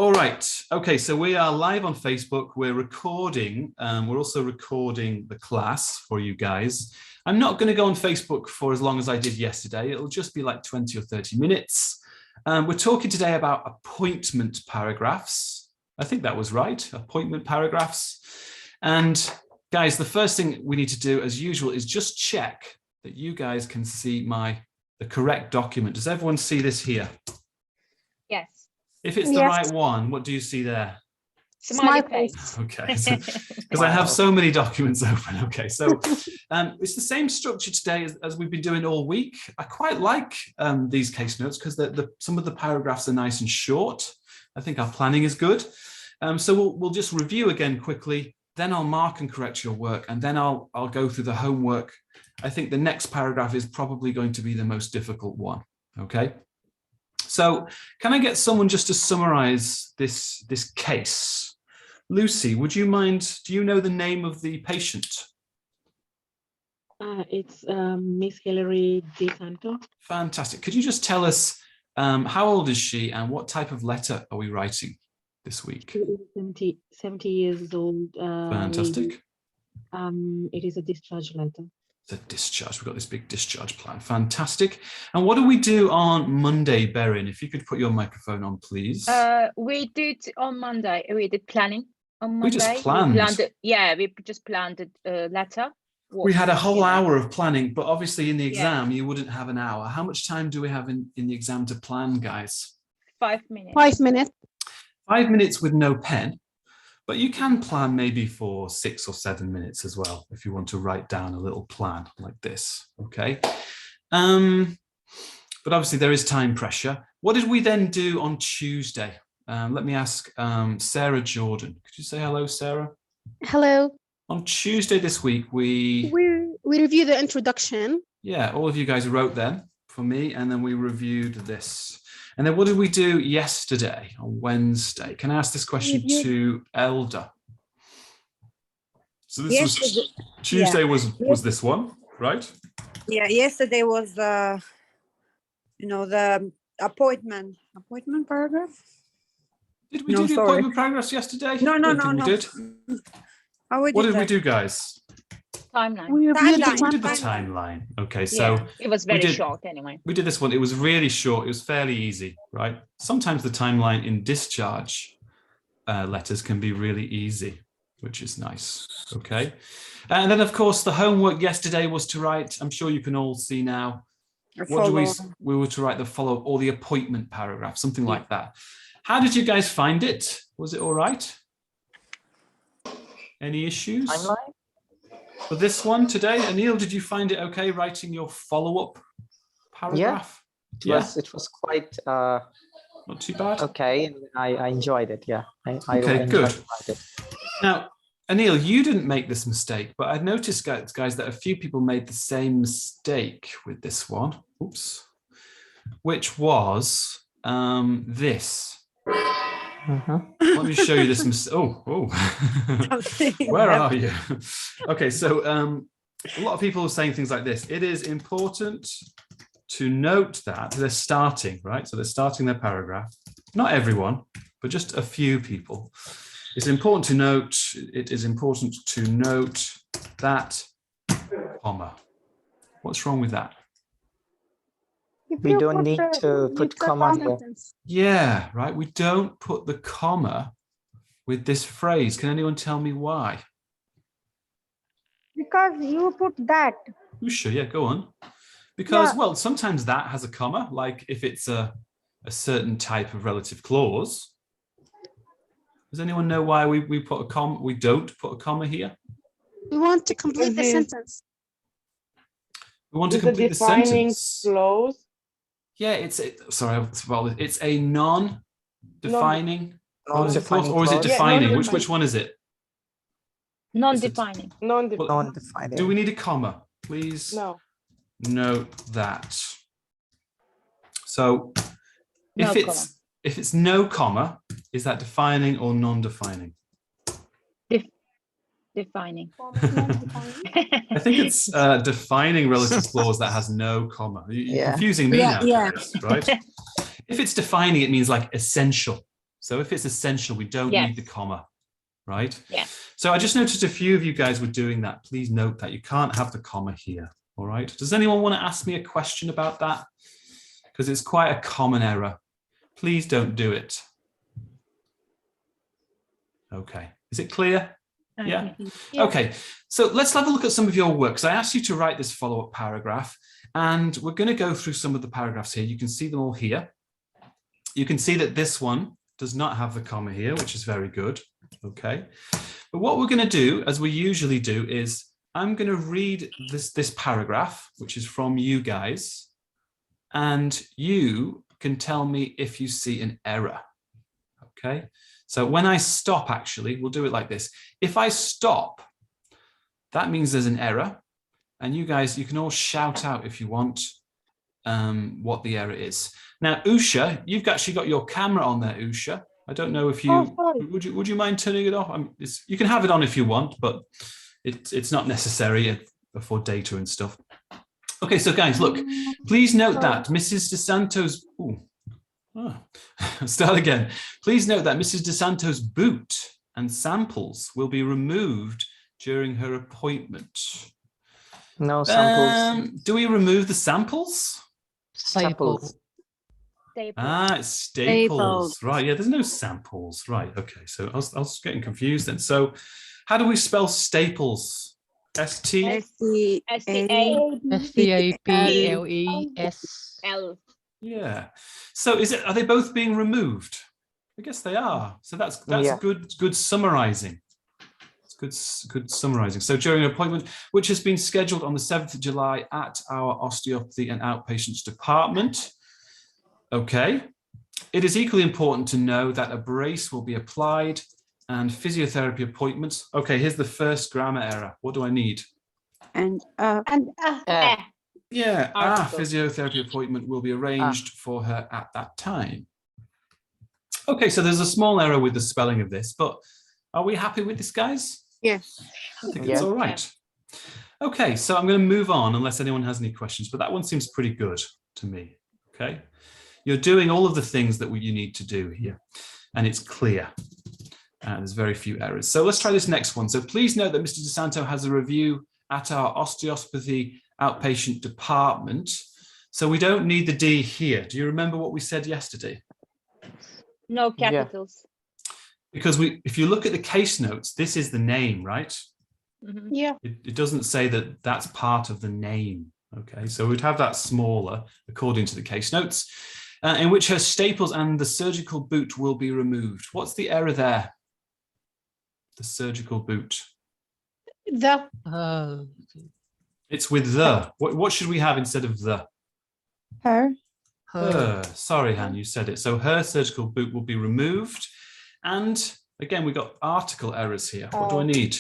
All right. Okay, so we are live on Facebook. We're recording. We're also recording the class for you guys. I'm not going to go on Facebook for as long as I did yesterday. It'll just be like 20 or 30 minutes. We're talking today about appointment paragraphs. I think that was right, appointment paragraphs. And guys, the first thing we need to do, as usual, is just check that you guys can see the correct document. Does everyone see this here? Yes. If it's the right one, what do you see there? Smiley face. Okay, because I have so many documents open. Okay, so it's the same structure today as we've been doing all week. I quite like these case notes because some of the paragraphs are nice and short. I think our planning is good. So we'll just review again quickly. Then I'll mark and correct your work, and then I'll go through the homework. I think the next paragraph is probably going to be the most difficult one. Okay. So can I get someone just to summarize this case? Lucy, would you mind, do you know the name of the patient? It's Miss Hilary Santo. Fantastic. Could you just tell us how old is she and what type of letter are we writing this week? 70 years old. Fantastic. It is a discharge letter. It's a discharge. We've got this big discharge plan. Fantastic. And what do we do on Monday, Berin? If you could put your microphone on, please. We did on Monday. We did planning on Monday. We just planned. We just planned a letter. We had a whole hour of planning, but obviously in the exam, you wouldn't have an hour. How much time do we have in the exam to plan, guys? 5 minutes. 5 minutes. 5 minutes with no pen. But you can plan maybe for 6 or 7 minutes as well, if you want to write down a little plan like this, okay? But obviously there is time pressure. What did we then do on Tuesday? Let me ask Sarah Jordan. Could you say hello, Sarah? Hello. On Tuesday this week, we reviewed the introduction. Yeah, all of you guys wrote them for me, and then we reviewed this. And then what did we do yesterday on Wednesday? Can I ask this question to Elda? So this was Tuesday was this one, right? Yeah, yesterday was the appointment paragraph. Did we do the appointment paragraphs yesterday? No. We did. What did we do, guys? Timeline. We did the timeline. Okay, so it was very short anyway. We did this one. It was really short. It was fairly easy, right? Sometimes the timeline in discharge letters can be really easy, which is nice. Okay, and then of course the homework yesterday was to write. I'm sure you can all see now. We were to write the follow or the appointment paragraph, something like that. How did you guys find it? Was it all right? Any issues? Timeline? For this one today, Anil, did you find it okay writing your follow-up paragraph? It was quite not too bad. Okay, I enjoyed it. Yeah, okay, good. Now, Anil, you didn't make this mistake, but I've noticed, guys, that a few people made the same mistake with this one. Oops, which was this. Let me show you this. Oh. Where are you? Okay, so a lot of people are saying things like this. It is important to note that they're starting, right? So they're starting their paragraph. Not everyone, but just a few people. It is important to note that, comma. What's wrong with that? We don't need to put comma here. Yeah, right. We don't put the comma with this phrase. Can anyone tell me why? Because you put that. You sure? Yeah, go on. Because, well, sometimes that has a comma, like if it's a certain type of relative clause. Does anyone know why we put a comma? We don't put a comma here? We want to complete the sentence. We want to complete the sentence. Clause. Yeah, it's a non-defining relative clause, or is it defining? Yeah, which one is it? Non-defining. Non-defining. Do we need a comma? Please note that. So if it's no comma, is that defining or non-defining? Defining. I think it's defining relative clause that has no comma. You're confusing me now, right? If it's defining, it means like essential. So if it's essential, we don't Yes. need the comma, right? Yeah. So I just noticed a few of you guys were doing that. Please note that you can't have the comma here, all right? Does anyone want to ask me a question about that? Because it's quite a common error. Please don't do it. Okay, is it clear? Yeah. Yeah. Okay, so let's have a look at some of your work. So I asked you to write this follow-up paragraph, and we're going to go through some of the paragraphs here. You can see them all here. You can see that this one does not have the comma here, which is very good. Okay, but what we're going to do, as we usually do, is I'm going to read this paragraph, which is from you guys, and you can tell me if you see an error. Okay, so when I stop, actually, we'll do it like this. If I stop, that means there's an error. And you guys, you can all shout out if you want what the error is. Now, Usha, you've actually got your camera on there, Usha. I don't know if you, would you mind turning it off? You can have it on if you want, but it's not necessary for data and stuff. Okay, so guys, look, please note that Mrs. DeSanto's, start again. Please note that Mrs. DeSanto's boot and samples will be removed during her appointment. No samples. Do we remove the samples? Samples. Ah, it's staples. Right, yeah, there's no samples. Right, okay, so I was getting confused then. So how do we spell staples? S-T-A-P-L-E-S. L. Yeah. So are they both being removed? I guess they are. So that's Yeah. good summarizing. It's good summarizing. So during an appointment, which has been scheduled on the 7th of July at our osteopathy and outpatients department. Okay. It is equally important to know that a brace will be applied and physiotherapy appointments. Okay, here's the first grammar error. What do I need? Yeah, physiotherapy appointment will be arranged for her at that time. Okay, so there's a small error with the spelling of this, but are we happy with this, guys? Yes. I think it's all right. Okay, so I'm going to move on unless anyone has any questions, but that one seems pretty good to me. Okay, you're doing all of the things that you need to do here, and it's clear. There's very few errors. So let's try this next one. So please note that Mr. DeSanto has a review at our osteopathy outpatient department. So we don't need the D here. Do you remember what we said yesterday? No capitals. Because if you look at the case notes, this is the name, right? Mm-hmm. Yeah. It doesn't say that that's part of the name. Okay, so we'd have that smaller according to the case notes, in which her staples and the surgical boot will be removed. What's the error there? The surgical boot. It's with the. What should we have instead of the? Her. Sorry, Han, you said it. So her surgical boot will be removed. And again, we got article errors here. What do I need?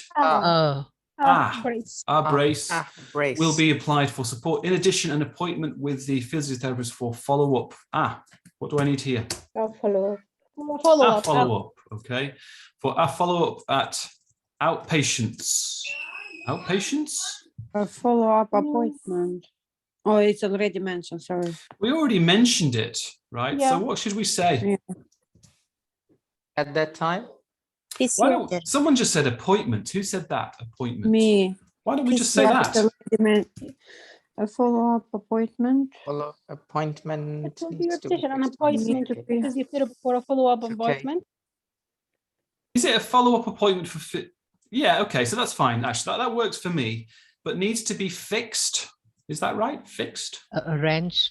Brace. Our brace Brace. will be applied for support. In addition, an appointment with the physiotherapist for follow-up. What do I need here? Follow-up. Follow-up, okay. For a follow-up at outpatients. Outpatients? A follow-up appointment. Oh, it's already mentioned, sorry. We already mentioned it, right? Yeah. So what should we say? At that time? Someone just said appointment. Who said that? Appointment. Me. Why don't we just say that? A follow-up appointment. Follow appointment. It will be needs to be repetition, an fixed. appointment because you said for a follow-up Okay. appointment. Is it a follow-up appointment for fit? Yeah, okay, so that's fine. Actually, that works for me, but needs to be fixed. Is that right? Fixed? Arrange.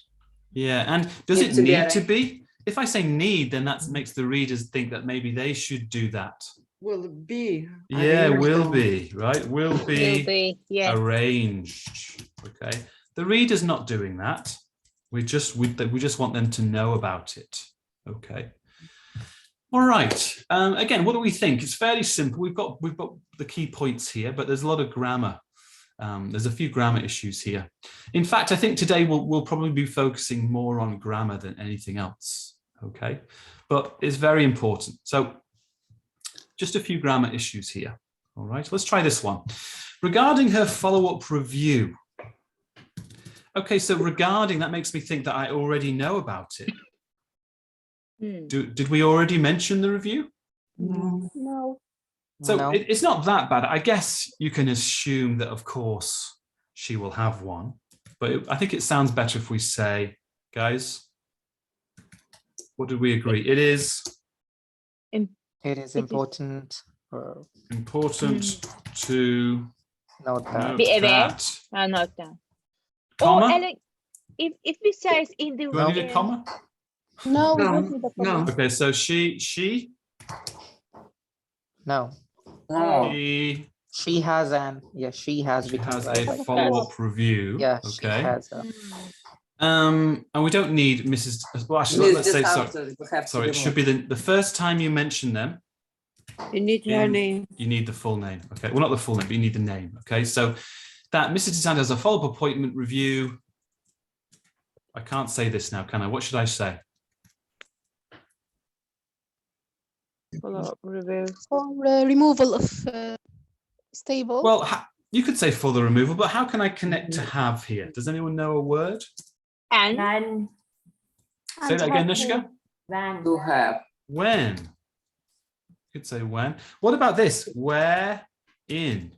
Yeah, and does it need to be? If I say need, then that makes the readers think that maybe they should do that. Will be. Yeah, will be, right? Will be Yes. arranged. Okay. The reader's not doing that. We just want them to know about it. Okay. All right. Again, what do we think? It's fairly simple. We've got the key points here, but there's a lot of grammar. There's a few grammar issues here. In fact, I think today we'll probably be focusing more on grammar than anything else. Okay, but it's very important. So just a few grammar issues here. All right, let's try this one. Regarding her follow-up review. Okay, so regarding, that makes me think that I already know about it. Did we already mention the review? No. So No. it's not that bad. I guess you can assume that, of course, she will have one. But I think it sounds better if we say, guys, what did we agree? It is It is important important to note that. Be aware. that. Not that. Comma? Or Alex, if we say in the Do I need a comma? No, we No, don't need a comma. Okay, so she No, she has become has right. a follow-up review. Yeah, she Okay. has. And we don't need Mrs. Well, actually, let's say sorry. It should be the first time you mention them. You need her name. You need the full name. Okay. Well, not the full name, but you need the name. Okay. So that Mrs. DeSanto has a follow-up appointment review. I can't say this now, can I? What should I say? follow-up review. For removal of stable. Well, you could say for the removal, but how can I connect to have here? Does anyone know a word? And When, Say that again, Nishka. when. To have. When? You could say when. What about this? Where in?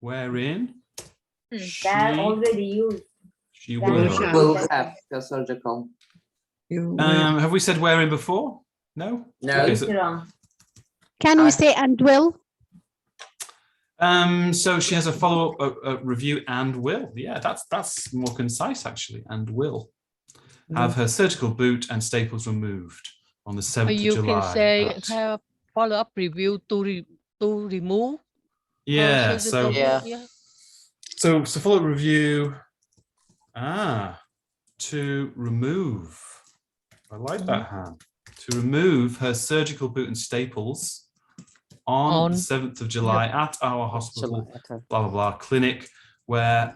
Wherein? That already used. She Will will. have. Will have the surgical. You Have we said wherein before? No? No. Okay, It's so, wrong. Can we say and will? so she has a follow-up review and will. Yeah, that's more concise actually, and will have her surgical boot and staples removed on the 7th You of July. can say at- have follow-up review to remove. Yeah, so Yeah. so follow-up review. To remove. I like that, Han. To remove her surgical boot and staples on the 7th of July at our hospital, Okay. blah, blah, blah, clinic, where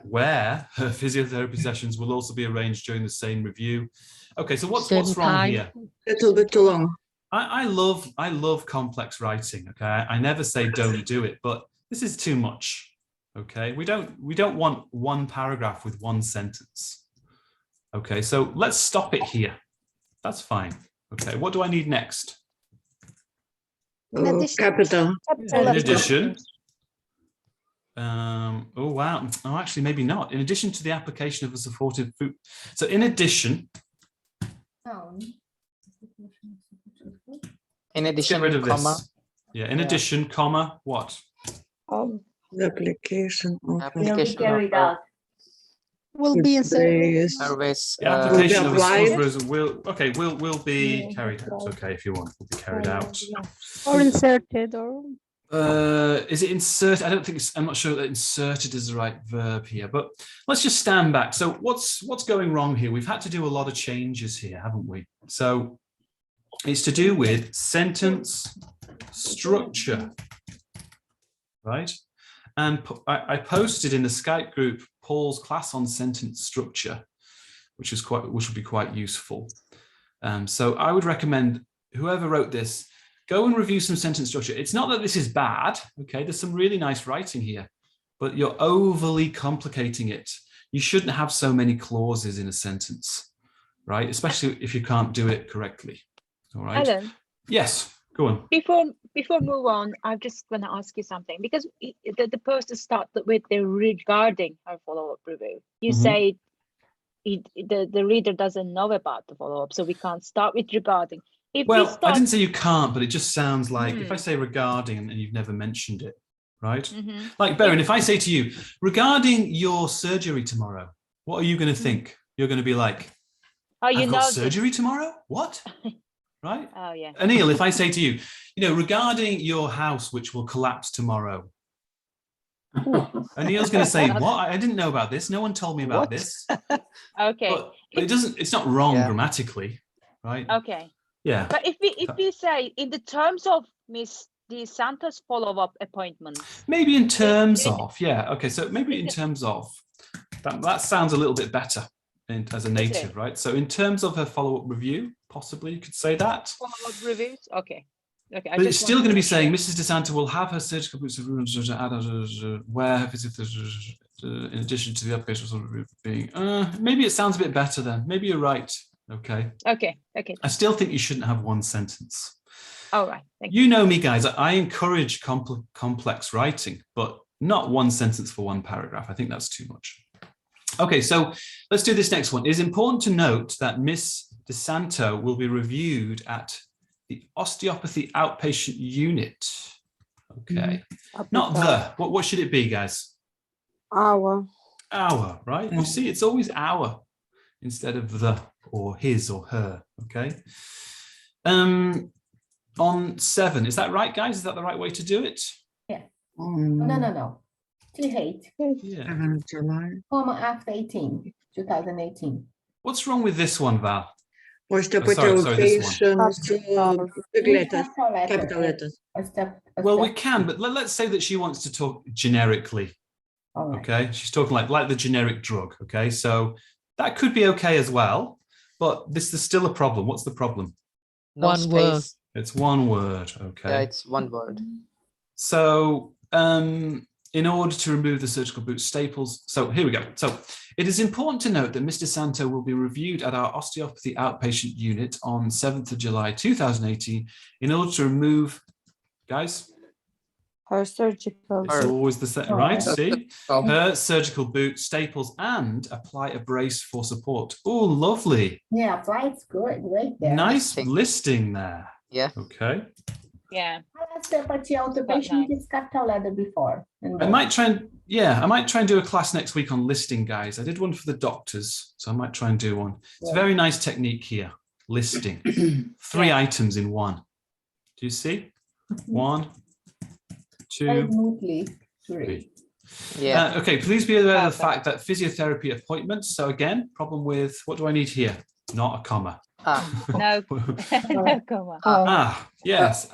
her physiotherapy sessions will also be arranged during the same review. Okay, so what's wrong time. here? little bit too long. I love complex writing. Okay, I never say don't do it, but this is too much. Okay, we don't want one paragraph with one sentence. Okay, so let's stop it here. That's fine. Okay, what do I need next? In Oh, addition- capital. Capital In letters. addition, oh wow, oh actually maybe not. In addition to the application of a supportive food. So in addition, No. In let's addition, get rid of comma, this. Yeah, in Yeah. addition, comma, what? The application of application Carried of out. Will be inserted. service. The application of a applied. supportive will be carried out. Okay, if you want, will be carried out. Or inserted or Is it insert? I don't think I'm not sure that inserted is the right verb here, but let's just stand back. So what's going wrong here? We've had to do a lot of changes here, haven't we? So it's to do with sentence structure, right? And I posted in the Skype group Paul's class on sentence structure, which would be quite useful. So I would recommend whoever wrote this, go and review some sentence structure. It's not that this is bad, okay? There's some really nice writing here, but you're overly complicating it. You shouldn't have so many clauses in a sentence, right? Especially if you can't do it correctly, all right? Alan, Yes, go on. before move on, I'm just going to ask you something because the post started with the regarding our follow-up review. You Mhm. say the reader doesn't know about the follow-up, so we can't start with regarding. If we Well, start, I didn't say you can't, but it just sounds like if I Hmm. say regarding and you've never mentioned it, right? Mhm. Like, Berin, if I say to you, regarding your surgery tomorrow, what are you going to think? You're going to be like, Oh, you I've know got this. surgery tomorrow? What? Right? Oh, yeah. Anil, if I say to you, regarding your house, which will collapse tomorrow, Anil's going to say, what? I didn't know about this. No one told me about What? this. Okay. But it's not wrong Yeah. grammatically, right? Okay. Yeah. But if we say in the terms of Miss Santo's follow-up appointment, Maybe in terms it- of, yeah. Okay, so maybe in terms of, that sounds a little bit better as a native, right? So in terms of her follow-up review, possibly you could say that. follow-up reviews, okay. Okay. But it's still going to be saying Mrs. DeSanto will have her surgical boots where her in addition to the application of being, maybe it sounds a bit better then. Maybe you're right. Okay. Okay. I still think you shouldn't have one sentence. All right. Thank you. You know me, guys. I encourage complex writing, but not one sentence for one paragraph. I think that's too much. Okay, so let's do this next one. It is important to note that Miss De Santo will be reviewed at the osteopathy outpatient unit. Okay, not the. What should it be, guys? Our. Our, right? You see, it's always our instead of the or his or her. Okay. On 7, is that right, guys? Is that the right way to do it? Yeah. No. 28, Yeah. July. comma after 18, 2018. What's wrong with this one, Val? Osteopathy sorry, this one. outpatient, big letters, Capital capital letters. Well, we can, but let's say that she wants to talk generically. All right. Okay, she's talking like the generic drug. Okay, so that could be okay as well, but this is still a problem. What's the problem? No One word. space. It's one word. Okay. Yeah, it's one word. So in order to remove the surgical boot staples, so here we go. So it is important to note that Mr. Santo will be reviewed at our osteopathy outpatient unit on 7th of July 2018 in order to remove, guys, Her surgical. it's always the same, right? See? Oh. Her surgical boot, staples, and apply a brace for support. Oh, lovely. Yeah, flight's good, right there. Nice Listing. listing there. Yeah. Okay. Yeah. Osteopathy outpatient is capital letter before. I might try and do a class next week on listing, guys. I did one for the doctors, so I might try and do one. It's a very nice technique here. Listing. 3 items in one. Do you see? 1, 2, Smoothly. 3. Yeah. okay, please be aware of the fact that physiotherapy appointments. So again, problem with, what do I need here? Not a comma. No. No comma. Yes.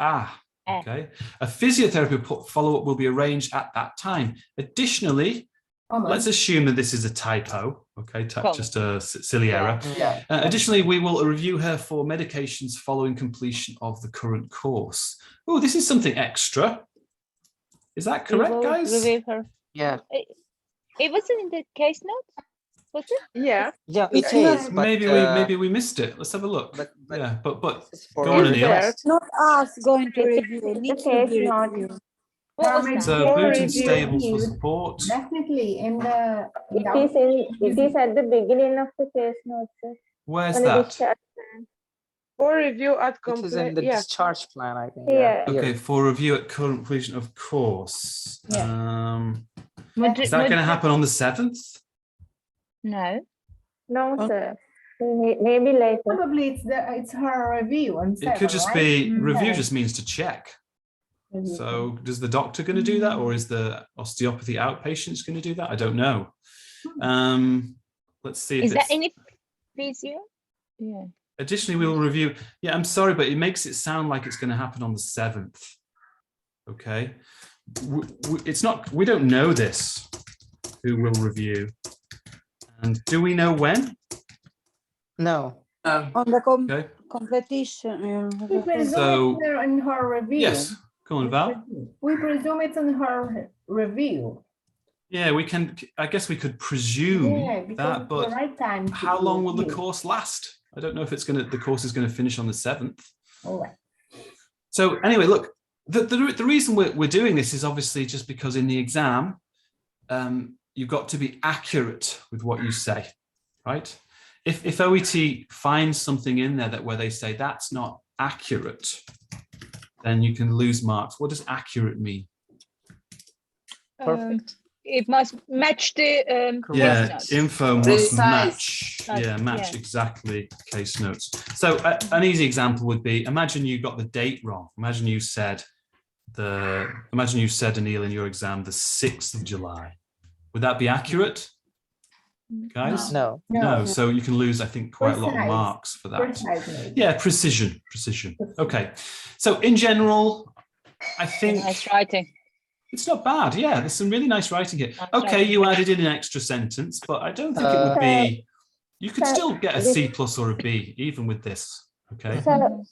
Okay. A physiotherapy follow-up will be arranged at that time. Additionally, let's assume that this is a typo. Okay, just a silly error. Yeah. Additionally, we will review her for medications following completion of the current course. Oh, this is something extra. Is that correct, We will guys? review her. Yeah. It wasn't in the case notes, was it? Yeah. Yeah, it It's is. not- But, maybe we missed it. Let's have a look. but Yeah, but this is for go on, all Anil. the It's not us going to review. It needs to be not. reviewed. What was So that? boot and Review stables for is support. Definitely in the. It is at the beginning of the case notes, sir. Where's On the that? discharge plan. For review at It is in the discharge plan, I think. Yeah. Okay, for review at current completion of course. Is that going to happen on the 7th? No. No, sir. Maybe later. Probably it's her review on It could just be review Yeah. just means to check. So does the doctor going to do that, or is the osteopathy outpatients going to do that? I don't know. Let's see. If Is that it's... any physio? Yeah. Additionally, we will review. Yeah, I'm sorry, but it makes it sound like it's going to happen on the 7th. Okay. It's not, we don't know this, who will review. And do we know when? No. On the Okay. competition. We presume So- it's in her review. Yes. Go on, Val. We presume it's in her review. Yeah, we can, I guess we could presume Yeah, because that, it's but the right time. to how do long will the review. course last? I don't know if the course is going to finish on the 7th. All right. So anyway, look, the reason we're doing this is obviously just because in the exam, you've got to be accurate with what you say, right? If OET finds something in there where they say that's not accurate, then you can lose marks. What does accurate mean? Perfect. It must match the case Yeah, notes. info must Precise. match. Match, Yeah, match yeah. exactly case notes. So an easy example would be: imagine you got the date wrong. Imagine you said, Anil, in your exam, the 6th of July. Would that be accurate, guys? No. No. So you can lose, I think, quite a lot of Precise. marks for that. Precisely. Yeah, precision. Okay. So in general, I think Nice writing. it's not bad. Yeah, there's some really nice writing here. Nice Okay, writing. you added in an extra sentence, but I don't think it would be. You could still get a C+ or a B even with this. Okay. Sir,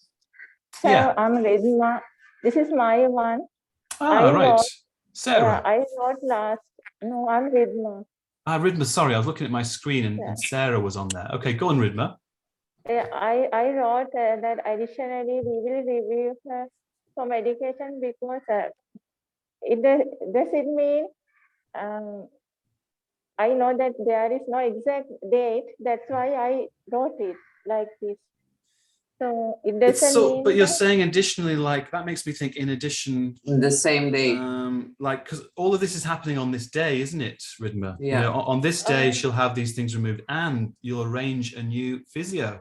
Yeah. I'm Redma. This is my one. Ah, I right. wrote- Sarah. I wrote last. No, I'm Redma. Ridma. Sorry, I was looking at my screen and Sarah was on there. Okay, go on, Ridma. I wrote that additionally we will review her for medication because does it mean I know that there is no exact date. That's why I wrote it like this. So it doesn't mean. But you're saying additionally, like that makes me think in addition. The same day. Like, because all of this is happening on this day, isn't it, Ridma? Yeah. You know, on this day, she'll have these things removed and you'll arrange a new physio.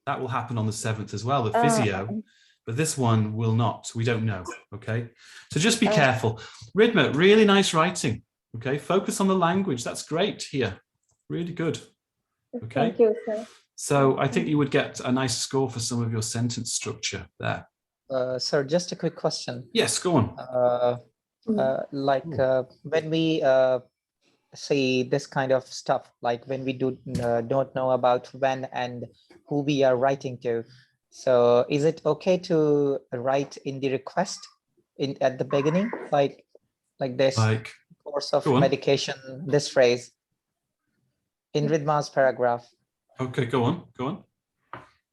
That will happen on the 7th as well, the physio. But this one will not. We don't know. Okay. So just be careful. Ridma, really nice writing. Okay. Focus on the language. That's great here. Really good. Okay. Thank you, sir. So I think you would get a nice score for some of your sentence structure there. Sir, just a quick question. Yes, go on. When we see this kind of stuff, like when we don't know about when and who we are writing to, so is it okay to write in the request at the beginning, like this, like course of medication, this phrase in Ridma's paragraph? Okay, go on.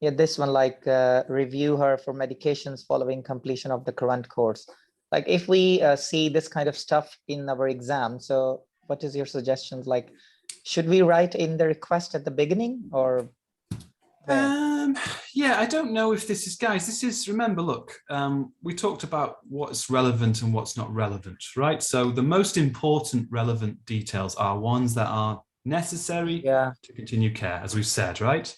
Yeah, this one, like review her for medications following completion of the current course. Like if we see this kind of stuff in our exam, so what is your suggestions? Like, should we write in the request at the beginning or? Yeah, I don't know if this is, guys, this is, remember, look, we talked about what's relevant and what's not relevant, right? So the most important relevant details are ones that are necessary to continue care, as we've said, right?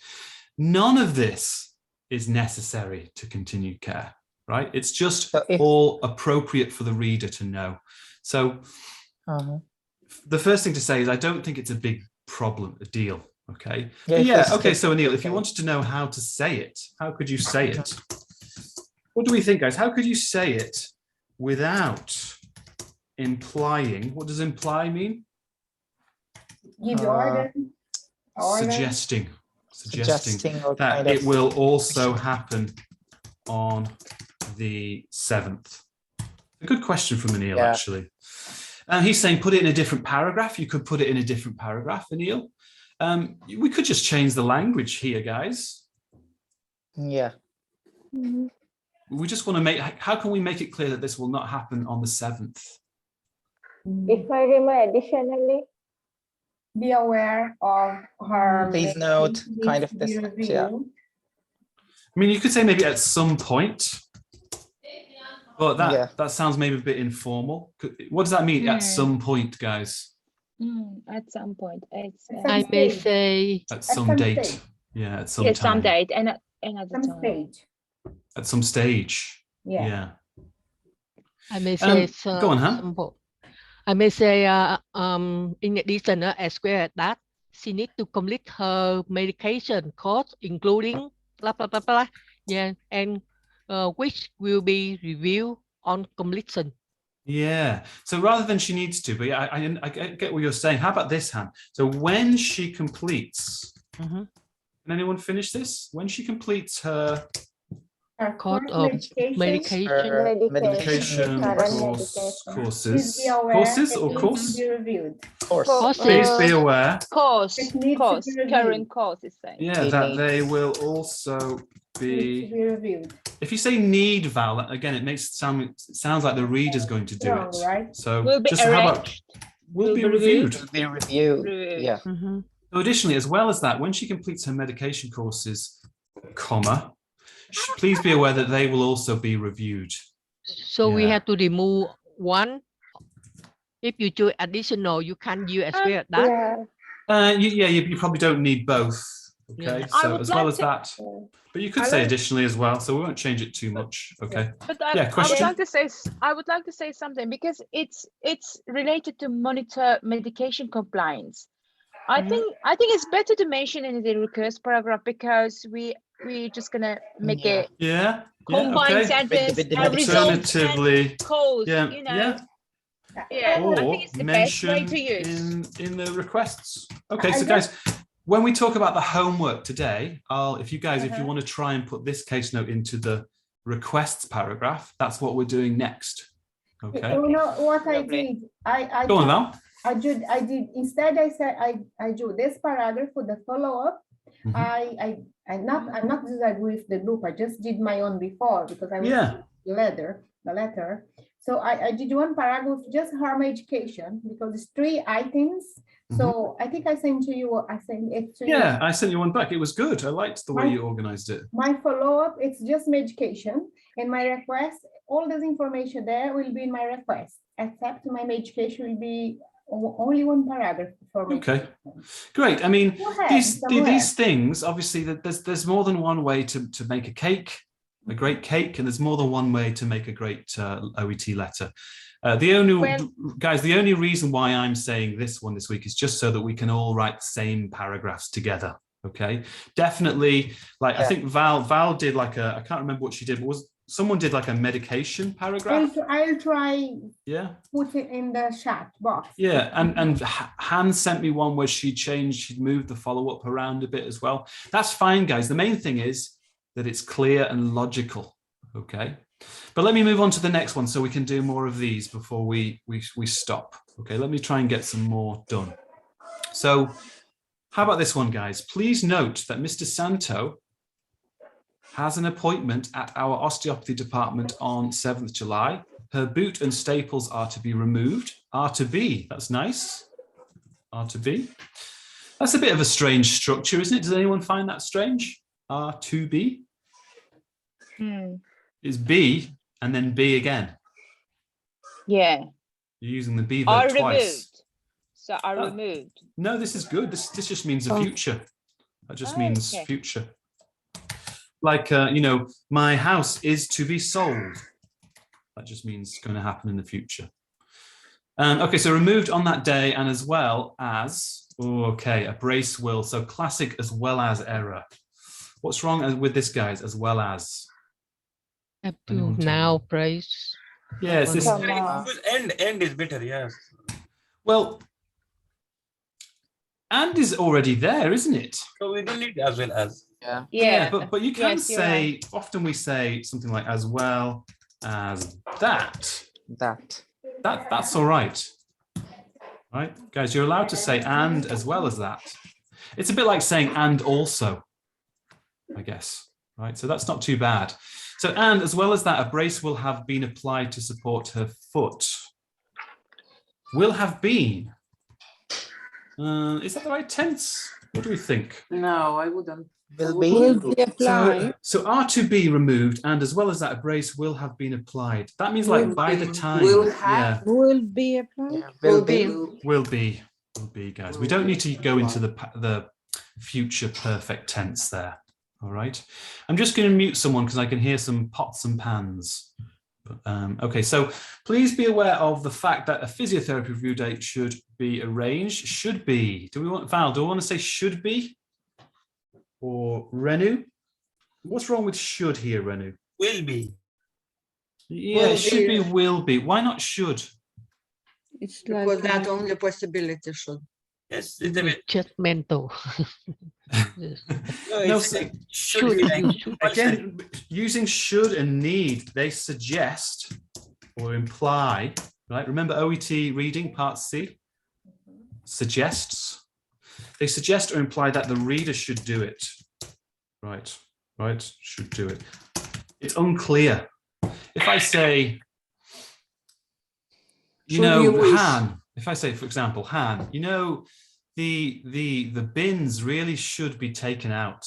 None of this is necessary to continue care, right? It's just all appropriate for the reader to know. So the first thing to say is I don't think it's a big problem, a deal, okay? Okay, so Anil, if you wanted to know how to say it, how could you say it? What do we think, guys? How could you say it without implying? What does imply mean? Give order. Suggesting or that it will also happen on the 7th. A good question from Anil, actually. He's saying put it in a different paragraph. You could put it in a different paragraph, Anil. We could just change the language here, guys. Yeah. We just want to make, how can we make it clear that this will not happen on the 7th? If I remember additionally, be aware of her. Please note kind of this. Yeah. I mean, you could say maybe at some point, but that sounds maybe a bit informal. What does that mean at some point, guys? At some point. I may say at some date. Stage. Yeah, at some time. Some date and at some stage. At some stage. Yeah. I may say go on, huh? I may say in addition, as well as that, she needs to complete her medication course, including blah, blah, blah, blah. Yeah, and which will be reviewed on completion. Yeah, so rather than she needs to, but I get what you're saying. How about this, Han? So when she completes, can anyone finish this? When she completes her course of medication courses. Please be aware. Current course is saying. Yeah, that they will also be reviewed. If you say need, Val, again, it sounds like the reader's going to do it. Right? So will be reviewed. Yeah. So additionally, as well as that, when she completes her medication courses, please be aware that they will also be reviewed. So we have to remove one. If you choose additional, you can use as well as that. You probably don't need both. Okay, so as well as that, but you could say additionally as well. So we won't change it too much. Okay. But I would like to say something because it's related to monitor medication compliance. I think it's better to mention in the request paragraph because we're just gonna make a combined sentence. Alternatively, cause, you know. Yeah, or I think it's the best way to use in the requests. Okay, so guys, when we talk about the homework today, if you want to try and put this case note into the requests paragraph, that's what we're doing next. Okay. You know what I did? I go on now. I did instead. I said I drew this paragraph for the follow-up. I I'm not disagree with the group. I just did my own before because I was the letter. So I did one paragraph, just harm education, because it's 3 items. So I think I sent to you. I sent it to you. Yeah, I sent you one back. It was good. I liked the way you organized it. My follow-up, it's just medication, and my request, all this information there will be in my request, except my medication will be only one paragraph for me. Okay, great. I mean, these things, obviously, there's more than one way to make a cake, a great cake, and there's more than one way to make a great OET letter. The only reason why I'm saying this one this week is just so that we can all write the same paragraphs together. Okay, definitely. Like I think Val did like I can't remember what she did. But someone did like a medication paragraph? I'll try. Yeah. Put it in the chat box. Yeah, and Han sent me one where she'd moved the follow-up around a bit as well. That's fine, guys. The main thing is that it's clear and logical. Okay. But let me move on to the next one so we can do more of these before we stop. Okay, let me try and get some more done. So how about this one, guys? Please note that Mr. Santo has an appointment at our osteopathy department on 7th July. Her boot and staples are to be removed. Are to be, that's nice. Are to be. That's a bit of a strange structure, isn't it? Does anyone find that strange? Are to be. It's be and then be again. Yeah. You're using the be verb twice. Removed. So are removed. No, this is good. This just means the future. That just means future. Like, you know, my house is to be sold. That just means it's going to happen in the future. Okay, so removed on that day and as well as, a brace will. So classic as well as error. What's wrong with this, guys? As well as. Up to now, brace. Yes, this end is better, yes. Well, and is already there, isn't it? So we don't need as well as. Yeah, but you can say, often we say something like as well as that. That's all right. Right, guys, you're allowed to say and as well as that. It's a bit like saying and also, I guess, right? So that's not too bad. So, and as well as that, a brace will have been applied to support her foot. Will have been. Is that the right tense? What do we think? No, I wouldn't. Will be applied. So are to be removed, and as well as that, a brace will have been applied. That means like by the time. Will be applied. Yeah, will be, guys. We don't need to go into the future perfect tense there. All right. I'm just going to mute someone because I can hear some pots and pans. Okay, so please be aware of the fact that a physiotherapy review date should be arranged. Should be. Val, do we want to say should be? Or Renu? What's wrong with should here, Renu? Will be. Yeah, it should be, will be. Why not should? It's because that only possibility should. Yes, it's a bit judgmental. No, should again, using should and need, they suggest or imply, right? Remember OET reading part C? Suggests. They suggest or imply that the reader should do it. Right, should do it. It's unclear. If I say, Han, if I say, for example, Han, the bins really should be taken out.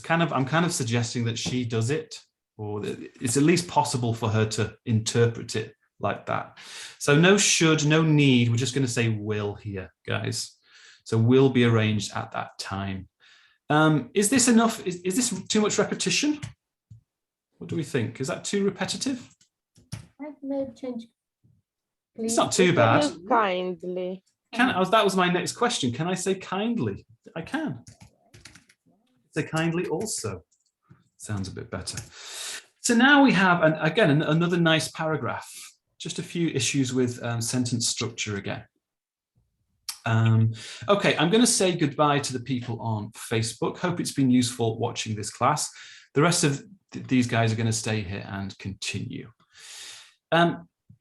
I'm kind of suggesting that she does it, or it's at least possible for her to interpret it like that. So no should, no need. We're just going to say will here, guys. So will be arranged at that time. Is this enough? Is this too much repetition? What do we think? Is that too repetitive? I may change. It's not too bad. Kindly. That was my next question. Can I say kindly? I can. Say kindly also. Sounds a bit better. So now we have, another nice paragraph. Just a few issues with sentence structure again. Okay, I'm going to say goodbye to the people on Facebook. Hope it's been useful watching this class. The rest of these guys are going to stay here and continue.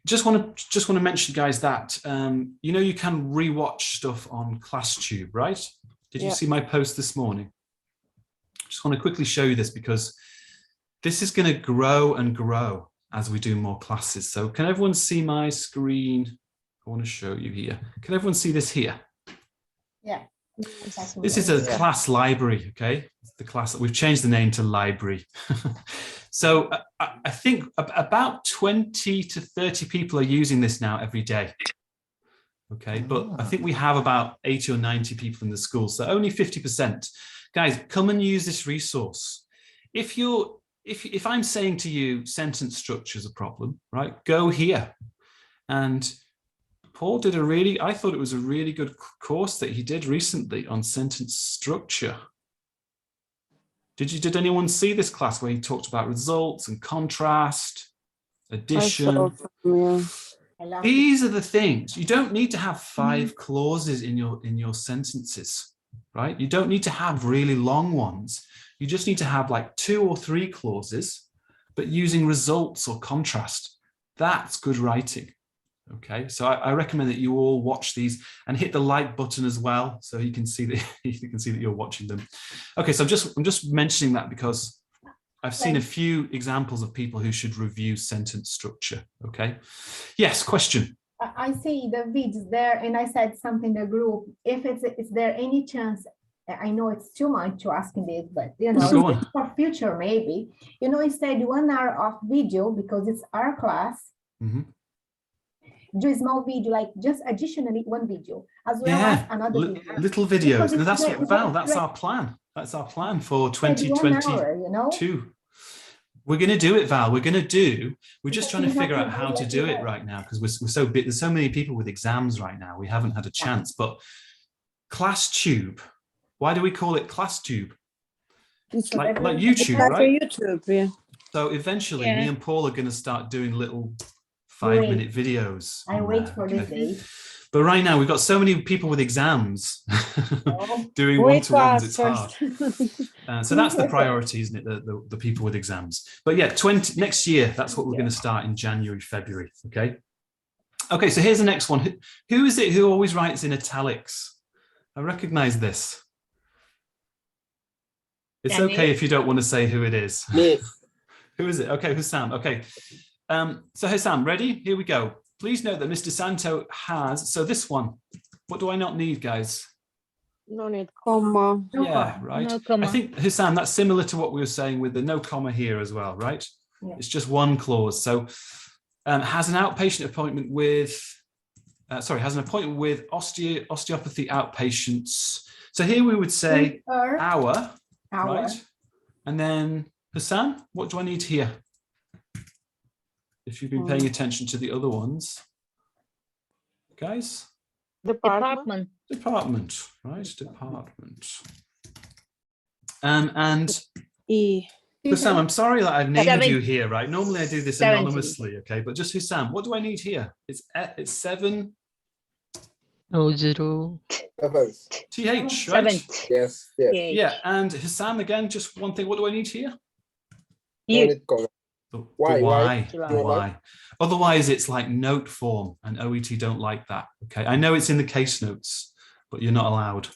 Just want to mention, guys, that you can rewatch stuff on ClassTube, right? Did you see my post this morning? Just want to quickly show you this because this is going to grow and grow as we do more classes. So can everyone see my screen? I want to show you here. Can everyone see this here? Yeah. This is a class library, okay? The class, we've changed the name to library. So I think about 20 to 30 people are using this now every day. Okay, but I think we have about 80 or 90 people in the school, so only 50%. Guys, come and use this resource. If I'm saying to you sentence structure is a problem, right? Go here. And Paul did I thought it was a really good course that he did recently on sentence structure. Did anyone see this class where he talked about results and contrast, addition? These are the things. You don't need to have 5 clauses in your sentences, right? You don't need to have really long ones. You just need to have like 2 or 3 clauses, but using results or contrast. That's good writing. Okay, so I recommend that you all watch these and hit the like button as well, so you can see that you're watching them. Okay, so I'm just mentioning that because I've seen a few examples of people who should review sentence structure. Okay, yes, question. I see the vids there, and I said something in the group. If is there any chance? I know it's too much to ask in this, but you know, for future maybe. You know, instead 1 hour of video because it's our class. Do a small video, like just additionally 1 video, as well as another video. Little videos. No, that's Val, that's our plan. That's our plan for 2022. You know? We're going to do it, Val. We're just trying to figure out how to do it right now because we're so big. There's so many people with exams right now. We haven't had a chance, but ClassTube. Why do we call it ClassTube? It's like YouTube, like right? YouTube, yeah. So eventually me and Paul are going to start doing little 5-minute videos. I wait for this day. But right now we've got so many people with exams doing one-to-ones, it's hard. So that's the priority, isn't it? The people with exams. But yeah, next year, that's what we're going to start in January, February, okay? Okay, so here's the next one. Who is it who always writes in italics? I recognize this. It's okay if you don't want to say who it is. Who is it? Okay, Hussam, okay. So Hussam, ready? Here we go. Please note that Mr. Santo has, so this one, what do I not need, guys? No need comma. Yeah, right. No comma. I think, Hussam, that's similar to what we were saying with the no comma here as well, right? Yeah. It's just 1 clause. So has an outpatient appointment with, has an appointment with osteopathy outpatients. So here we would say our. Right? And then Hussam, what do I need here? If you've been paying attention to the other ones, guys. Department, right? Department. And E. Hussam, I'm sorry that I've named you here, right? Normally I do this anonymously, okay? But just Hussam, what do I need here? It's 7. Oh, 0. TH, right? Yes. Yeah, and Hussam, again, just one thing. What do I need here? Why? Otherwise, it's like note form, and OET don't like that. Okay, I know it's in the case notes, but you're not allowed.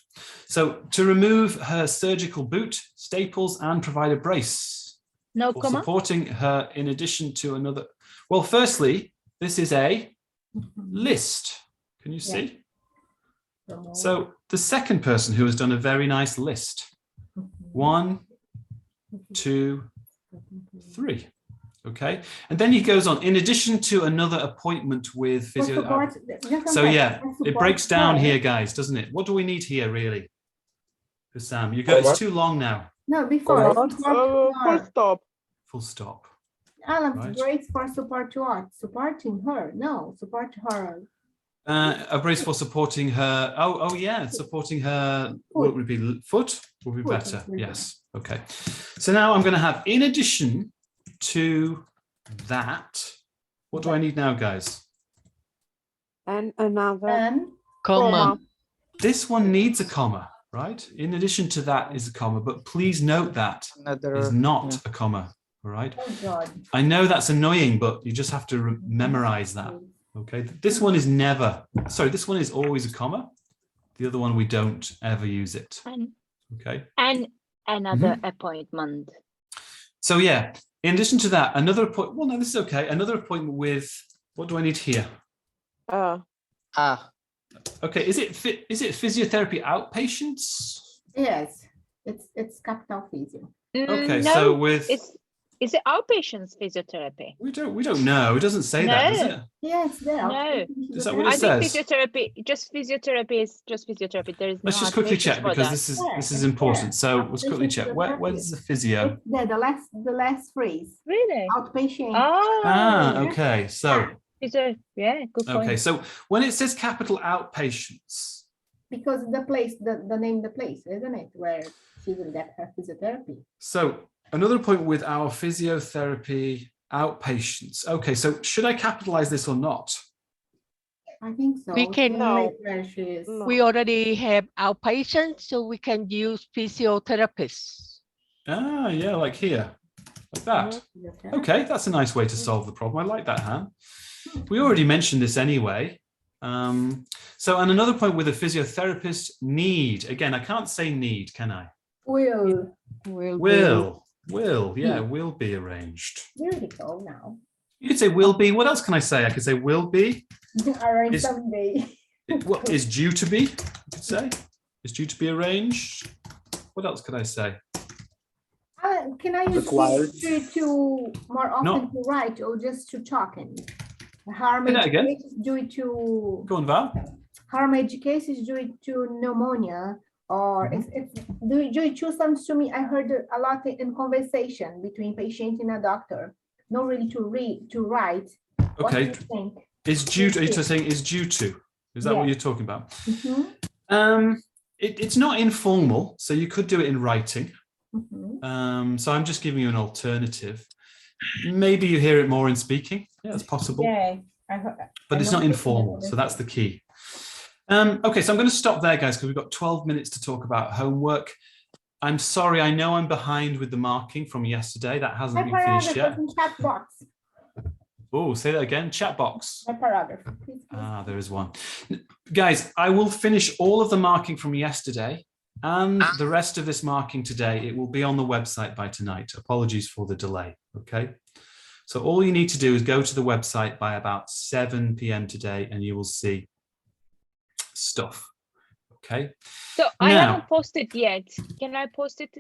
So to remove her surgical boot, staples, and provide a brace. No for comma. Supporting her in addition to another. Well, firstly, this is a list. Can you see? So the second person who has done a very nice list. 1, 2, 3. Okay, and then he goes on, in addition to another appointment with physio. So yeah, it breaks down here, guys, doesn't it? What do we need here, really? For Sam, it's too long now. No, before. Full stop. Full stop. Alan, brace for support to what? Supporting her. No, support her. A brace for supporting her. Oh yeah, supporting her. What would be foot? Would be better. Yes. Okay. So now I'm going to have, in addition to that, what do I need now, guys? And another Comma. This one needs a comma, right? In addition to that is a comma, but please note that is not a comma. All right. Oh God. I know that's annoying, but you just have to memorize that. Okay. This one is never. Sorry, this one is always a comma. The other one we don't ever use it. Okay. And another appointment. So yeah, in addition to that, another appointment. Well, no, this is okay. Another appointment with, what do I need here? Okay, is it physiotherapy outpatients? Yes, it's capital physio. Okay, No, so with is it outpatients physiotherapy? we don't know. It doesn't say that, does it? Yes, there. No. Is that what it I think says? physiotherapy is just physiotherapy. There is no Let's just quickly outpatients check for because that. this is important. So let's quickly check. Where's the physio? Yeah, the last phrase. Really? Outpatient. Oh. Okay. So Good point. okay. So when it says capital outpatients, Because the place, the name, the place, isn't it, where she will get her physiotherapy. so another point with our physiotherapy outpatients. Okay, so should I capitalize this or not? I think so. We can Where she is. We already have outpatients, so we can use physiotherapists. Ah, yeah, like here, like that. Okay, that's a nice way to solve the problem. I like that, Han. We already mentioned this anyway. So, and another point with a physiotherapist, need. Again, I can't say need, can I? Will Be arranged. Beautiful now. You could say will be. What else can I say? I could say will be. Arrange someday. What is due to be? You could say is due to be arranged. What else could I say? Can I use to more often to write or just to talk? And harm education is due to. Go on, Val. Harm education is due to pneumonia, or it's due to some. To me, I heard a lot in conversation between patient and a doctor. Not really to write. Okay. What do you think? Is due to. Are you saying is due to? Is that what you're talking about? It's not informal, so you could do it in writing. So I'm just giving you an alternative. Maybe you hear it more in speaking. Yeah, it's possible. Yeah, but it's not informal, so that's the key. Okay, so I'm going to stop there, guys, because we've got 12 minutes to talk about homework. I'm sorry, I know I'm behind with the marking from yesterday. That hasn't been finished yet. Chat box. Oh, say that again. Chat box. My paragraph. There is one. Guys, I will finish all of the marking from yesterday and the rest of this marking today. It will be on the website by tonight. Apologies for the delay. Okay. So all you need to do is go to the website by about 7 p.m. today and you will see stuff. Okay. So I haven't posted yet. Can I post it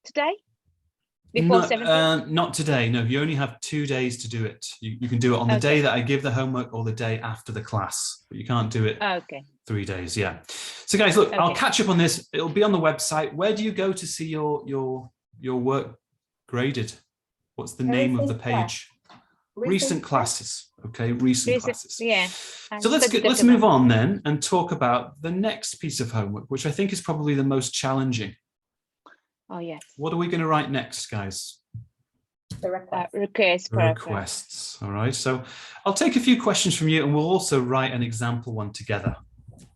today? Before 7 not today. No, you only have 2 days to do it. You can do it on the day that I give the homework or the day after the class, but you can't do it 3 days. Yeah. So guys, look, I'll catch up on this. It'll be on the website. Where do you go to see your work graded? What's the name of the page? Recent classes. Okay, recent classes. Yeah. So let's move on then and talk about the next piece of homework, which I think is probably the most challenging. Oh, yes. What are we going to write next, guys? The requests. All right. So I'll take a few questions from you and we'll also write an example one together.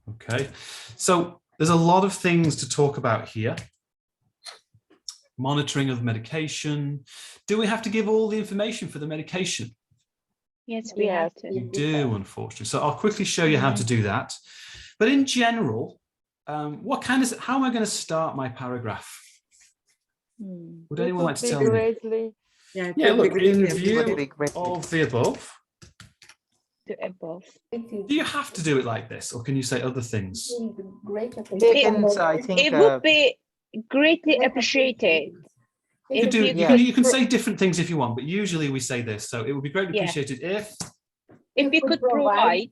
Okay. So there's a lot of things to talk about here. Monitoring of medication. Do we have to give all the information for the medication? Yes, we have to. We do, unfortunately. So I'll quickly show you how to do that. But in general, how am I going to start my paragraph? Would anyone like to tell me? Yeah, look, in view of the above. Do you have to do it like this, or can you say other things? It would be greatly appreciated. You can say different things if you want, but usually we say this. So it would be greatly appreciated if you could provide.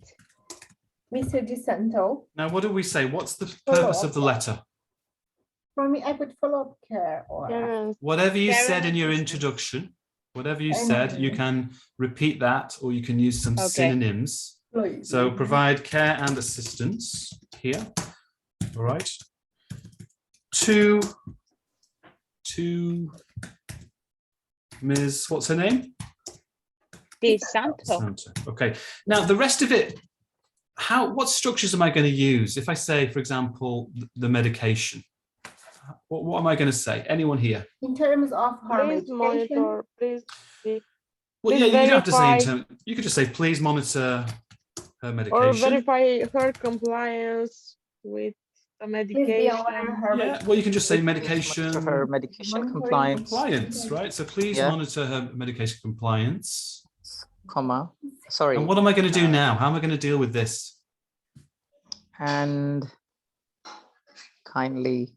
Mr. Santo. Now, what do we say? What's the purpose of the letter? For me, I would follow-up care or whatever you said in your introduction. Whatever you said, you can repeat that, or you can use some synonyms. So provide care and assistance here. All right. To Ms. What's her name? Santo. Okay. Now the rest of it. What structures am I going to use? If I say, for example, the medication. What am I going to say? Anyone here? In terms of her medication? Monitor, please. Well, yeah, you don't have to say in terms. You could just say, please monitor her medication. Or verify her compliance with The Please be aware of her Yeah, well, you can just say Please medication monitor her medication Monitoring compliance, right? So please Yeah. monitor her medication compliance. comma, sorry, And what am I going to do now? How am I going to deal with this? and kindly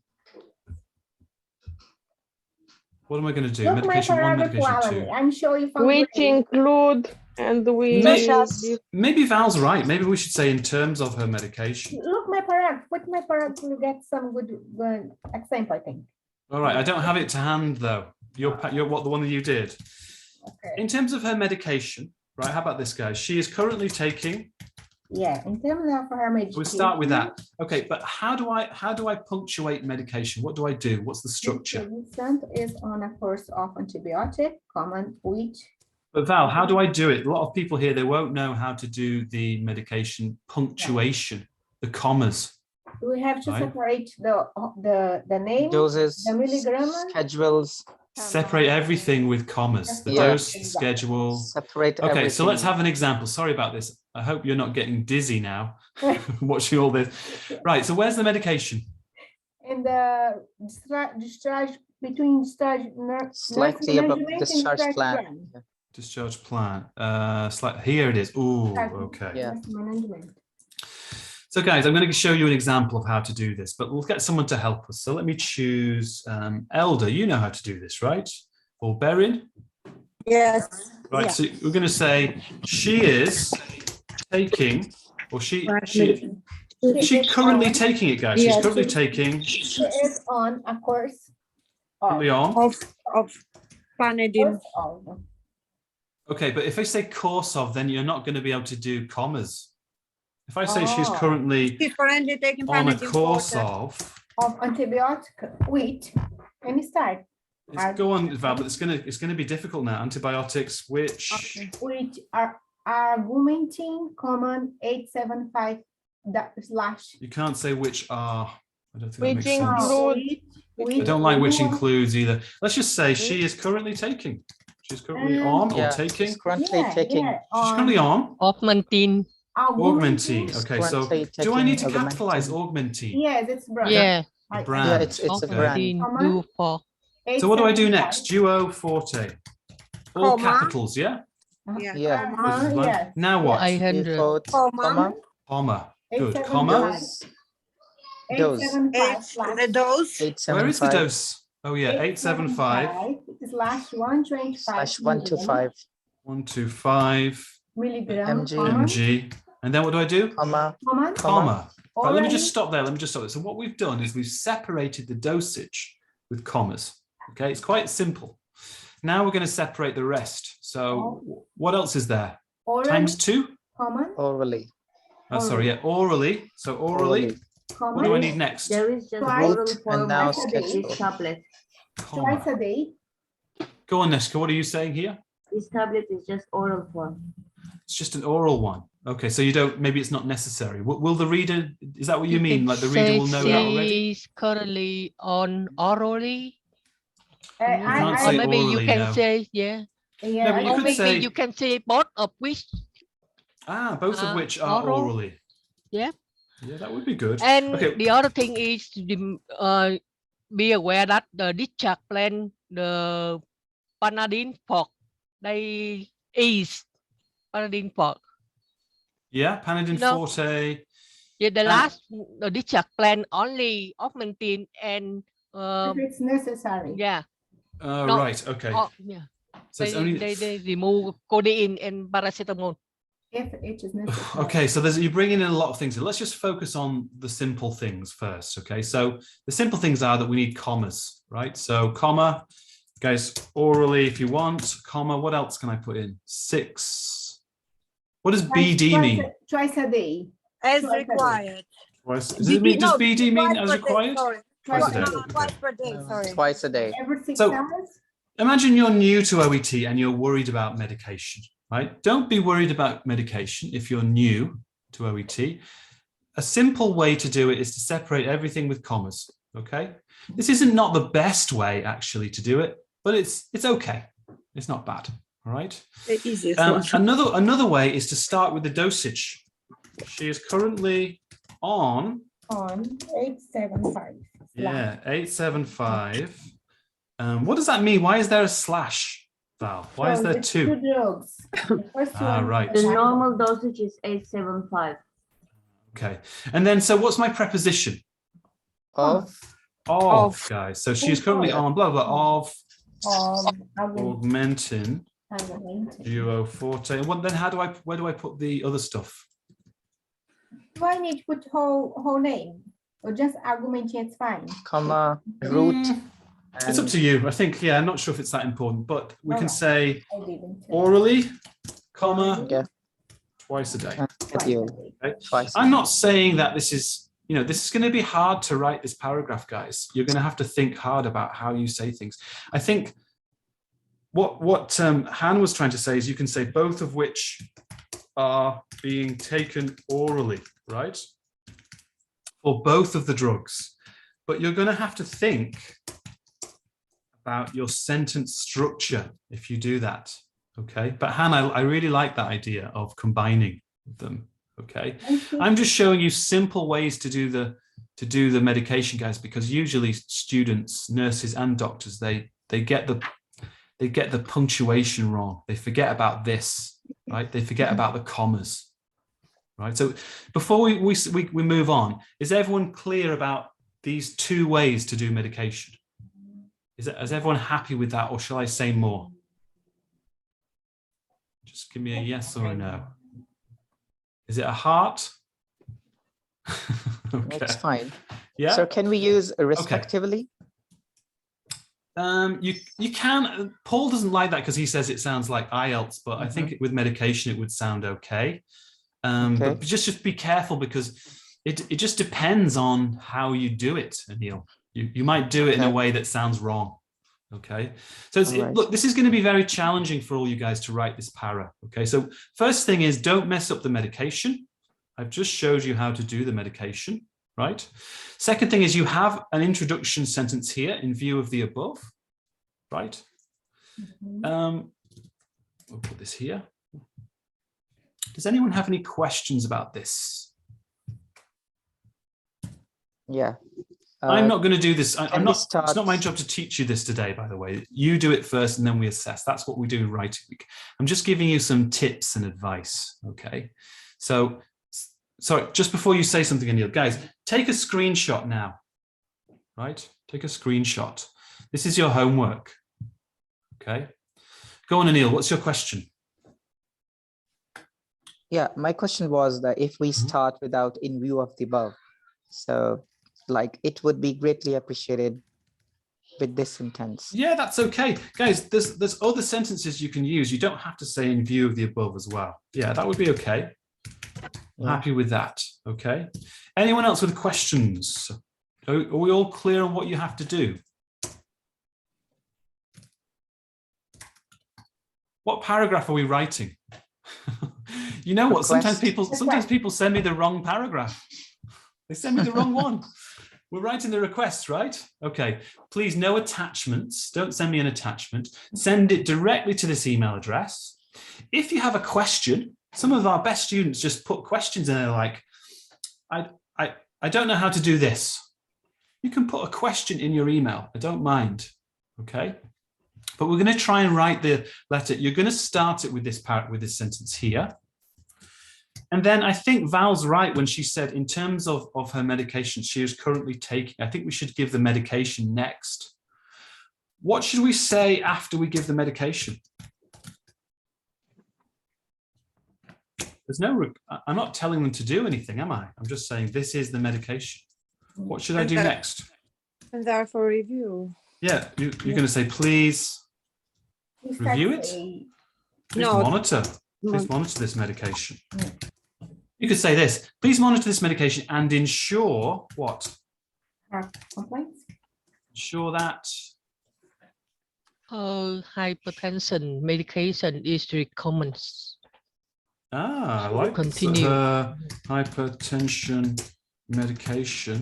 What am I going to do? Look, my Medication one, paragraph medication one. two. I'm sure you found Which great. include and we Maybe Val's right. Maybe we should say in terms of her medication. Look, my paragraph. With my paragraph, you get some good example, I think. All right, I don't have it to hand though. You're what, the one that you did. Okay. In terms of her medication, right? How about this, guys? She is currently taking. Yeah, in terms of her medication. We'll start with that. Okay, but how do I punctuate medication? What do I do? What's the structure? Santo is on a course of antibiotic, common which. But Val, how do I do it? A lot of people here, they won't know how to do the medication punctuation, the commas. We have to Right. separate the name, doses, the milligram. schedules, Separate everything with commas. The Yeah. dose, the schedule. separate Okay, everything. so let's have an example. Sorry about this. I hope you're not getting dizzy now watching all this. Right, so where's the medication? And the discharge between discharge Slightly above discharge plan. Yeah. Discharge plan. Here it is. Ooh, okay. Yeah. management. So guys, I'm going to show you an example of how to do this, but we'll get someone to help us. So let me choose Elder. You know how to do this, right? Or Berin? Yes. Right, Yeah. so we're going to say she is taking, or she currently taking it, guys. She's Yes. currently taking. She is on a course Currently on. Of Panadine. Okay, but if I say course of, then you're not going to be able to do commas. If I say she's currently She's currently taking on a Panadine course for of antibiotic, which can you start? go on, Val, but it's gonna be difficult now. Antibiotics, which are argumenting common 875 / you can't say which are. I don't think Which that makes sense. I don't like which includes either. Let's just say she is currently taking. She's currently on or Yeah, taking. she's currently taking. She's currently on. Augmentin. Augmentin. Okay, so Currently do I need to taking capitalize Augmentin? Yes, it's brand. Yeah. The Yeah, brand. it's a Okay. brand. Augmentin do for. So what do I do next? Duo Forte. All Comma. capitals, yeah? Yeah. Yeah. This is one. Yes. Now what? 800. Default, comma, Comma. Good. 875. Comma. Dose. 875 The dose. 875 Where is the dose? Oh yeah, 875 /125 /125 125 milligram, mg. comma, mg. And then what do I do? comma, comma, Comma. Right, let me just Already- stop there. Let me just stop there. So what we've done is we've separated the dosage with commas. Okay, it's quite simple. Now we're going to separate the rest. So what else is there? orally, Times 2? comma, orally, Oh, sorry, yeah, orally. So orally. comma, What do I need next? There is just Twice- oral and form now as a schedule. tablet. twice Comma. a day. Go on, Neska. What are you saying here? This tablet is just oral form. It's just an oral one. Okay, so you don't, maybe it's not necessary. Will the reader, is that what you mean? Like the reader will know that already? She's currently on orally. can't Or say maybe you orally, can no. say, yeah. No, but you Or could maybe say, you can say both of which. both of which are oral. orally. Yeah. Yeah, that would be good. And Okay. the other thing is be aware that the discharge plan, the Panadine fork, they is Panadine fork. Yeah, Panadine No. Forte. Yeah, the last the discharge plan only Augmentin and If it's necessary. yeah. Oh, No, right. Okay. Yeah. So it's only. They remove codeine and paracetamol. If it is necessary. Okay, so you're bringing in a lot of things. Let's just focus on the simple things first. Okay, so the simple things are that we need commas, right? So comma, guys, orally if you want, comma. What else can I put in? 6. What does BD mean? Twice a day. As Twice a day. required. Does BD mean as required? Sorry. Twice a day. No, twice per day, sorry. twice a day. Every 6 So- hours. Imagine you're new to OET and you're worried about medication, right? Don't be worried about medication if you're new to OET. A simple way to do it is to separate everything with commas, okay? This isn't not the best way actually to do it, but it's okay. It's not bad, all right? The easiest one. Another way is to start with the dosage. She is currently on on 875. Yeah, 875. What does that mean? Why is there a slash, Val? Why is So there the two? drugs. The first one. Right. The normal dosage is 875. Okay. And then, so what's my preposition? Of. Of, guys. So she is currently on blah, blah, of augmentin. duo forte. And what, then where do I put the other stuff? Do I need to put whole name or just augmentin? It's fine. Comma, root. It's up to you. I think, yeah, I'm not sure if it's that important, but we can say I didn't. orally, comma, Yeah. twice a day. Okay? Twice. I'm not saying that this is, this is going to be hard to write this paragraph, guys. You're going to have to think hard about how you say things. I think what Han was trying to say is you can say both of which are being taken orally, right? For both of the drugs. But you're going to have to think about your sentence structure if you do that, okay? But Han, I really like that idea of combining them, okay? I'm just showing you simple ways to do the medication, guys, because usually students, nurses, and doctors they get the punctuation wrong. They forget about this, right? They forget about the commas, right? So before we move on, is everyone clear about these two ways to do medication? Is everyone happy with that, or shall I say more? Just give me a yes or a no. Is it a heart? Okay. That's fine. Yeah. So can we use respectively? Okay. You can. Paul doesn't like that because he says it sounds like IELTS, but I think with medication it would sound okay. But just be careful because it just depends on how you do it, Anil. You might do it in a way that sounds wrong. Okay, so look, this is going to be very challenging for all you guys to write this para. Okay, so first thing is don't mess up the medication. I've just showed you how to do the medication, right? Second thing is you have an introduction sentence here in view of the above, right? We'll put this here. Does anyone have any questions about this? Yeah. I'm not going to do this. It's not my job to teach you this today, by the way. You do it first and then we assess. That's what we do in writing week. I'm just giving you some tips and advice, okay? So, sorry, just before you say something, Anil, guys, take a screenshot now, right? Take a screenshot. This is your homework, okay? Go on, Anil, what's your question? Yeah, my question was that if we start without in view of the above, so like it would be greatly appreciated with this sentence. Yeah, that's okay. Guys, there's other sentences you can use. You don't have to say in view of the above as well. Yeah, that would be okay. I'm happy with that, okay? Anyone else with questions? Are we all clear on what you have to do? What paragraph are we writing? You know what? Sometimes people send me the wrong paragraph. They send me the wrong one. We're writing the request, right? Okay, please, no attachments. Don't send me an attachment. Send it directly to this email address. If you have a question, some of our best students just put questions in there like, I don't know how to do this. You can put a question in your email. I don't mind, okay? But we're going to try and write the letter. You're going to start it with this sentence here. And then I think Val's right when she said in terms of her medication she is currently taking, I think we should give the medication next. What should we say after we give the medication? I'm not telling them to do anything, am I? I'm just saying this is the medication. What should I do next? And there for review. Yeah, you're going to say, please review it. Please monitor. Please monitor this medication. You could say this, please monitor this medication and ensure what? Ensure that hypertension medication is recommended. I like continue. Hypertension medication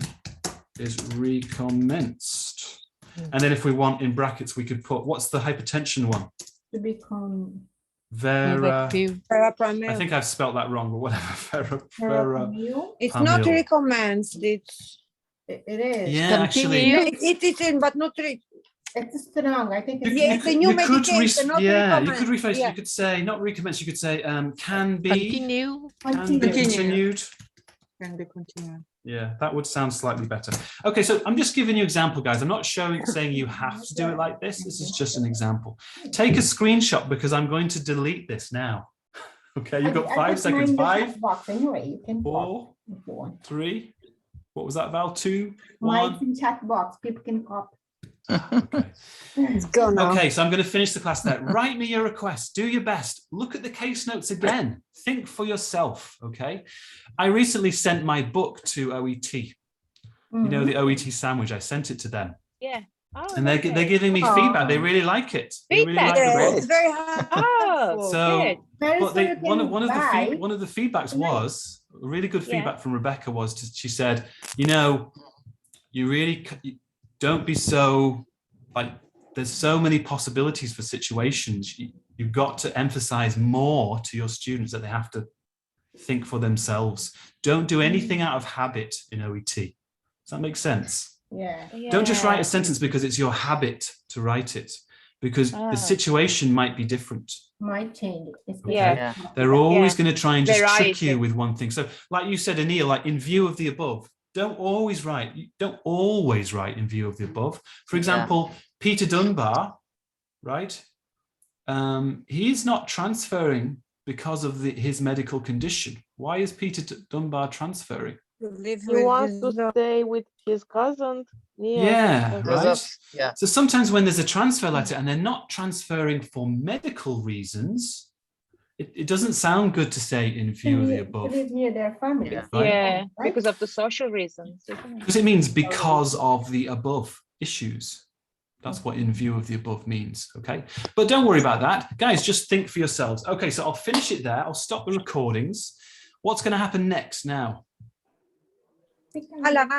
is recommenced. And then if we want in brackets, we could put, what's the hypertension one? To become Vera. Verapamil. I think I've spelt that wrong, but whatever. Vera. It's not Pamil. recommends. It is. Yeah, actually. It is in, but not It's strong. I think it's it's a new medication. Not you recommend. could rephrase. Yeah. You could say not recommence. You could say can be Continue. Can be continued. Can be continued. Yeah, that would sound slightly better. Okay, so I'm just giving you an example, guys. I'm not saying you have to do it like this. This is just an example. Take a screenshot because I'm going to delete this now. Okay, you've got 5 seconds. 5, box anyway. You can 4, 3. What was that, Val? 2, 1. In chat box. People can copy. Okay. Let's go now. Okay, so I'm going to finish the class there. Write me your requests. Do your best. Look at the case notes again. Think for yourself, okay? I recently sent my book to OET. You know, the OET sandwich. I sent it to them. Yeah. Oh, And they're giving me feedback. They really like it. They really Feedback? like the book. It's very hard. Oh, So, good. but they, one of the feedbacks was, really good feedback from Rebecca was, she said, you know, you really don't be so, like, there's so many possibilities for situations. You've got to emphasize more to your students that they have to think for themselves. Don't do anything out of habit in OET. Does that make sense? Yeah. Don't just write a sentence because it's your habit to write it, because the situation might be different. Might change. Yeah. They're always going to try and just trick Variety. you with one thing. So like you said, Anil, like in view of the above, don't always write in view of the above. For example, Peter Dunbar, right? He's not transferring because of his medical condition. Why is Peter Dunbar transferring? He wants to stay with his cousin. Yeah, right. Yeah. So sometimes when there's a transfer letter and they're not transferring for medical reasons, it doesn't sound good to say in view of the above. Live near their family. Yeah. Yeah, Right? because of the social reasons. Isn't it? Because it means because of the above issues. That's what in view of the above means, okay? But don't worry about that. Guys, just think for yourselves. Okay, so I'll finish it there. I'll stop the recordings. What's going to happen next now?